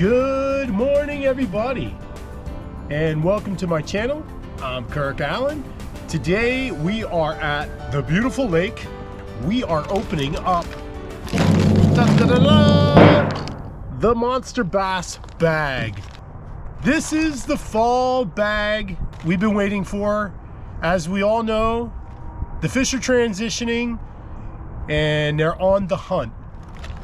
Good morning, everybody, and welcome to my channel. I'm Kirk Allen. Today we are at the beautiful lake. We are opening up the MonsterBass Bag. This is the fall bag we've been waiting for. As we all know, the fish are transitioning and they're on the hunt.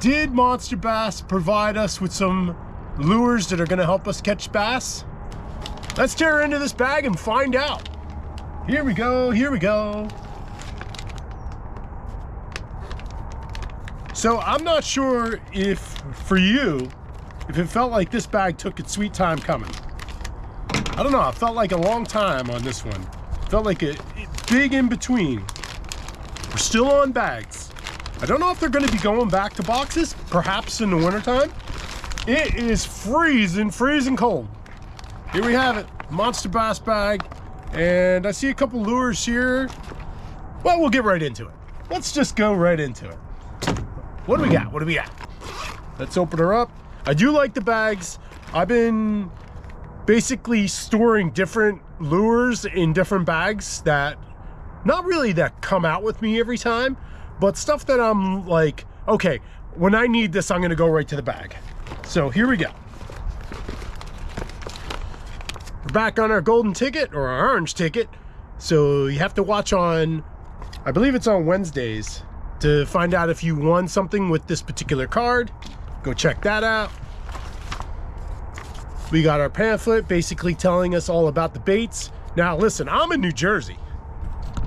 Did MonsterBass provide us with some lures that are going to help us catch bass? Let's tear into this bag and find out. Here we go, here we go. So I'm not sure if, for you, if it felt like this bag took its sweet time coming. I don't know, it felt like a long time on this one. It felt like a big in between. We're still on bags. I don't know if they're going to be going back to boxes, perhaps in the wintertime. It is freezing cold. Here we have it, MonsterBass Bag. And I see a couple lures here. Well, we'll get right into it. Let's just go right into it. What do we got? What do we got? Let's open her up. I do like the bags. I've been basically storing different lures in different bags that, not really that come out with me every time, but stuff that I'm like, okay, when I need this, I'm gonna go right to the bag. So here we go. We're back on our golden ticket or our orange ticket. So you have to watch on, I believe it's on Wednesdays, to find out if you won something with this particular card. Go check that out. We got our pamphlet basically telling us all about the baits. Now listen, I'm in New Jersey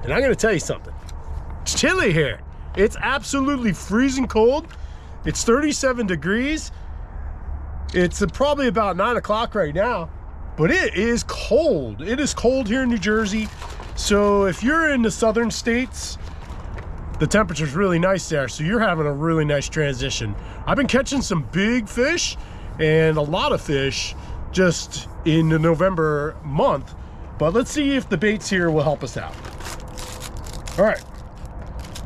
and I'm gonna tell you something. It's chilly here. It's absolutely freezing cold. It's 37 degrees. It's probably about 9 o'clock right now, but it is cold. It is cold here in New Jersey. So if you're in the southern states, the temperature's really nice there. So you're having a really nice transition. I've been catching some big fish and a lot of fish just in the November month, but let's see if the baits here will help us out. All right.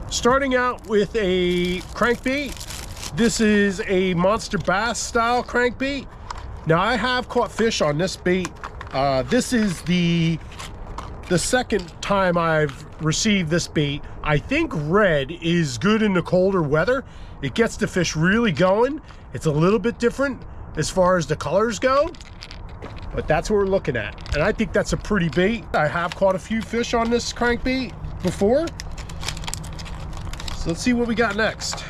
Starting out with a crankbait. This is a MonsterBass style crankbait. Now I have caught fish on this bait. This is the second time I've received this bait. I think red is good in the colder weather. It gets the fish really going. It's a little bit different as far as the colors go, but that's what we're looking at. And I think that's a pretty bait. I have caught a few fish on this crankbait before. So let's see what we got next.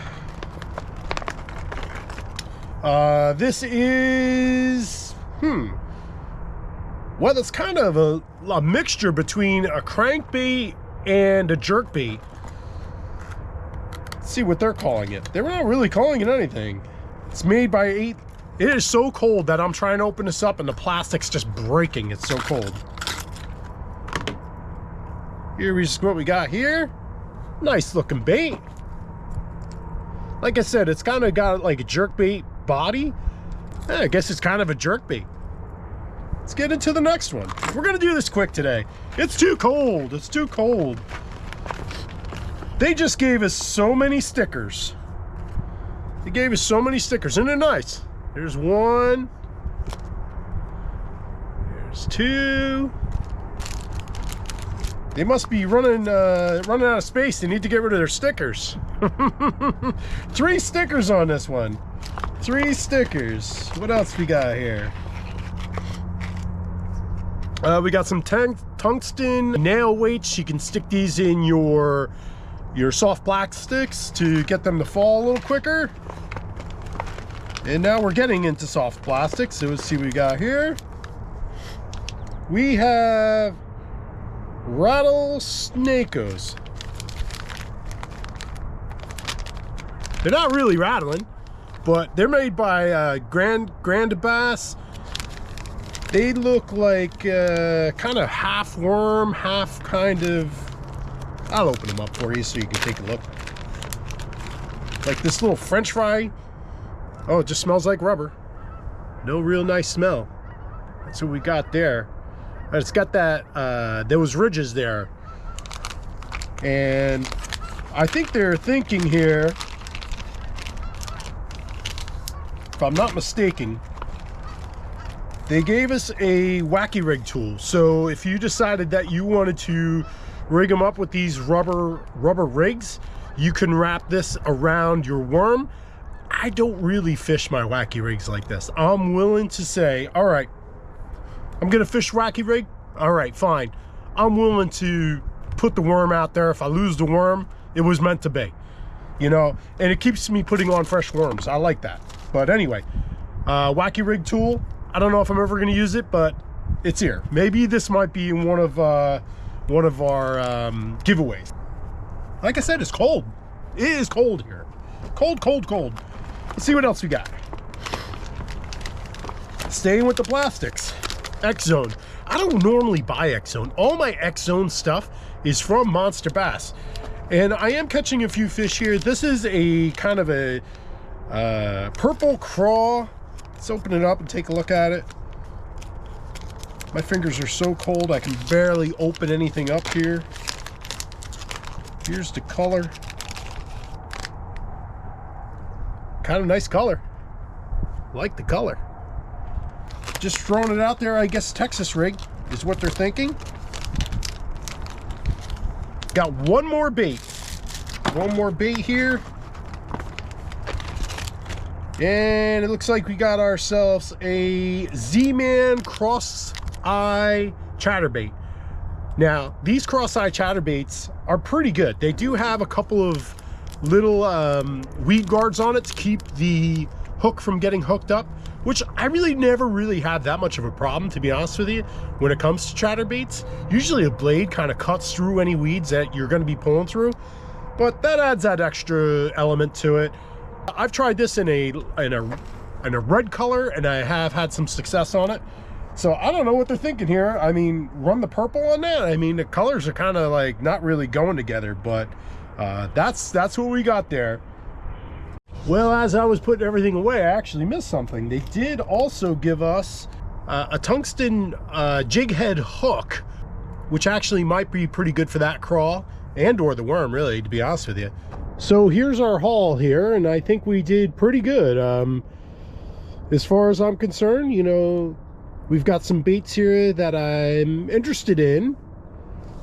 This is, well, it's kind of a mixture between a crankbait and a jerkbait. Let's see what they're calling it. They're not really calling it anything. It's made by 8. It is so cold that I'm trying to open this up and the plastic's just breaking. It's so cold. Here's what we got here. Nice looking bait. Like I said, it's kind of got like a jerkbait body. I guess it's kind of a jerkbait. Let's get into the next one. We're gonna do this quick today. It's too cold. It's too cold. They just gave us so many stickers. They gave us so many stickers, and they're nice. There's one. There's two. They must be running out of space. They need to get rid of their stickers. 3 stickers on this one. 3 stickers. What else we got here? We got some tungsten nail weights. You can stick these in your soft plastics to get them to fall a little quicker. And now we're getting into soft plastics. So let's see what we got here. We have rattlesnakos. They're not really rattling, but they're made by Grand Bass. They look like kind of half worm, half kind of. I'll open them up for you so you can take a look. Like this little French fry. Oh, it just smells like rubber. No real nice smell. That's what we got there. It's got that those ridges there, and I think they're thinking here, if I'm not mistaken, They gave us a wacky rig tool. So if you decided that you wanted to rig them up with these rubber rigs, you can wrap this around your worm. I don't really fish my wacky rigs like this. I'm willing to say, all right, I'm gonna fish wacky rig. All right, fine. I'm willing to put the worm out there. If I lose the worm, it was meant to be, you know, and it keeps me putting on fresh worms. I like that. But anyway, wacky rig tool. I don't know if I'm ever going to use it, but it's here. Maybe this might be one of our giveaways. Like I said, it's cold. It is cold here. Cold, cold, cold. Let's see what else we got. Staying with the plastics. X-Zone. I don't normally buy X-Zone. All my X-Zone stuff is from Monster Bass. And I am catching a few fish here. This is a kind of a purple craw. Let's open it up and take a look at it. My fingers are so cold I can barely open anything up here. Here's the color. Kind of nice color. Like the color. Just throwing it out there. I guess Texas rig is what they're thinking. Got one more bait. One more bait here. And it looks like we got ourselves a Z-Man cross-eye chatterbait. Now, these cross-eye chatterbaits are pretty good. They do have a couple of little weed guards on it to keep the hook from getting hooked up, which I really never really have that much of a problem, to be honest with you, when it comes to chatterbaits. Usually a blade kind of cuts through any weeds that you're going to be pulling through, but that adds that extra element to it. I've tried this in a red color, and I have had some success on it. So I don't know what they're thinking here. I mean, run the purple on that. I mean, the colors are kind of like not really going together, but that's what we got there. Well, as I was putting everything away, I actually missed something. They did also give us a tungsten jig head hook, which actually might be pretty good for that craw and or the worm, really, to be honest with you. So here's our haul here, and I think we did pretty good. As far as I'm concerned, you know, we've got some baits here that I'm interested in.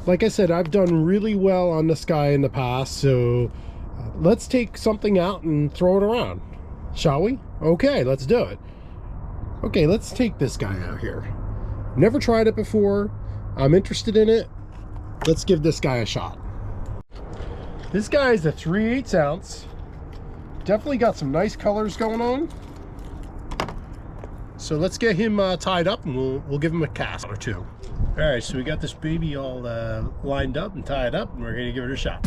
Like I said, I've done really well on this guy in the past, so let's take something out and throw it around, shall we? Okay, let's do it. Okay, let's take this guy out here. Never tried it before. I'm interested in it. Let's give this guy a shot. This guy is a 3/8 ounce. Definitely got some nice colors going on. So let's get him tied up, and we'll give him a cast or two. All right, so we got this baby all lined up and tied up, and we're gonna give it a shot.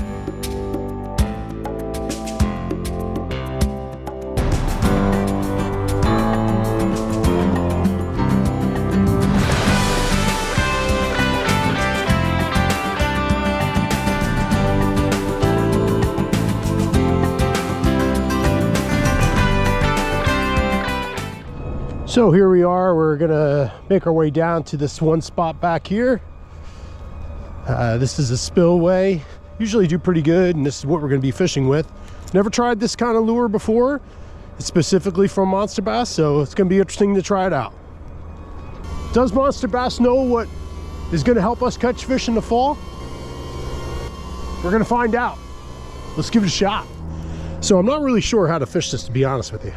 So here we are. We're gonna make our way down to this one spot back here. This is a spillway. Usually do pretty good, and this is what we're gonna be fishing with. Never tried this kind of lure before. It's specifically from Monster Bass, so it's gonna be interesting to try it out. Does Monster Bass know what is gonna help us catch fish in the fall? We're gonna find out. Let's give it a shot. So I'm not really sure how to fish this, to be honest with you.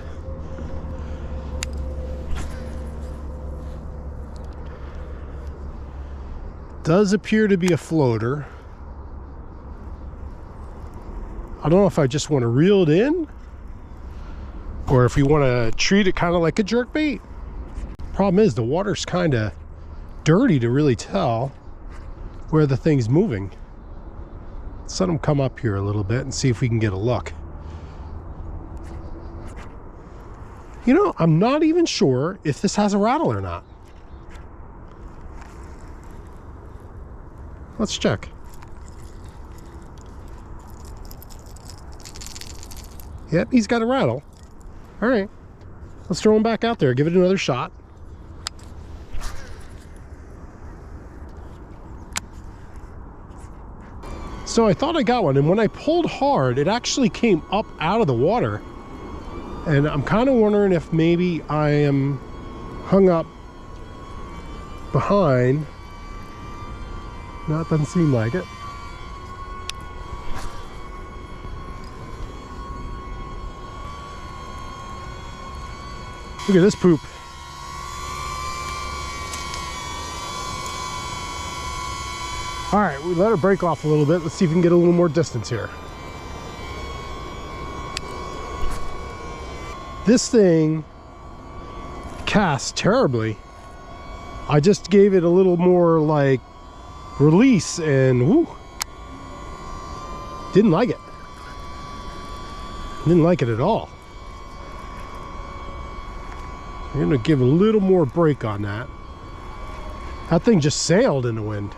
Does appear to be a floater. I don't know if I just want to reel it in or if we want to treat it kind of like a jerkbait. Problem is, the water's kind of dirty to really tell where the thing's moving. Let's let him come up here a little bit and see if we can get a look. You know, I'm not even sure if this has a rattle or not. Let's check. Yep, he's got a rattle. All right, let's throw him back out there, give it another shot. So I thought I got one, and when I pulled hard, it actually came up out of the water. And I'm kind of wondering if maybe I am hung up behind. No, it doesn't seem like it. Look at this poop. All right, we let her break off a little bit. Let's see if we can get a little more distance here. This thing casts terribly. I just gave it a little more like release and whoo, didn't like it. Didn't like it at all. I'm gonna give a little more break on that. That thing just sailed in the wind.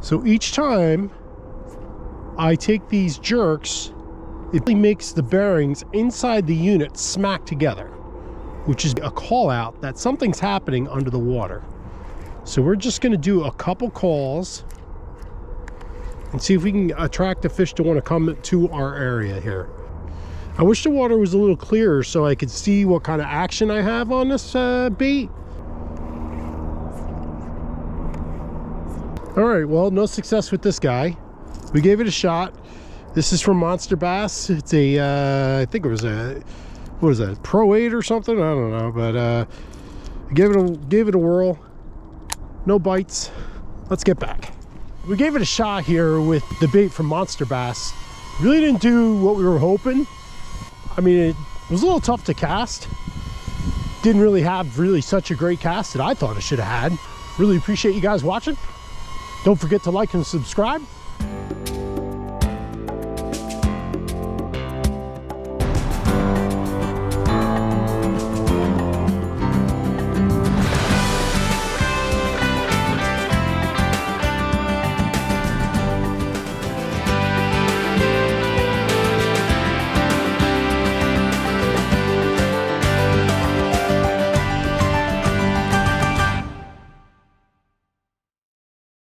So each time I take these jerks, it really makes the bearings inside the unit smack together, which is a call out that something's happening under the water. So we're just going to do a couple calls and see if we can attract the fish to want to come to our area here. I wish the water was a little clearer so I could see what kind of action I have on this bait. All right, well, no success with this guy. We gave it a shot. This is from MonsterBass. It's a, I think it was a, what is that, Pro 8 or something? I don't know, but gave it a whirl. No bites. Let's get back. We gave it a shot here with the bait from MonsterBass. Really didn't do what we were hoping. I mean, it was a little tough to cast. Didn't really have such a great cast that I thought it should have had. Really appreciate you guys watching. Don't forget to like and subscribe.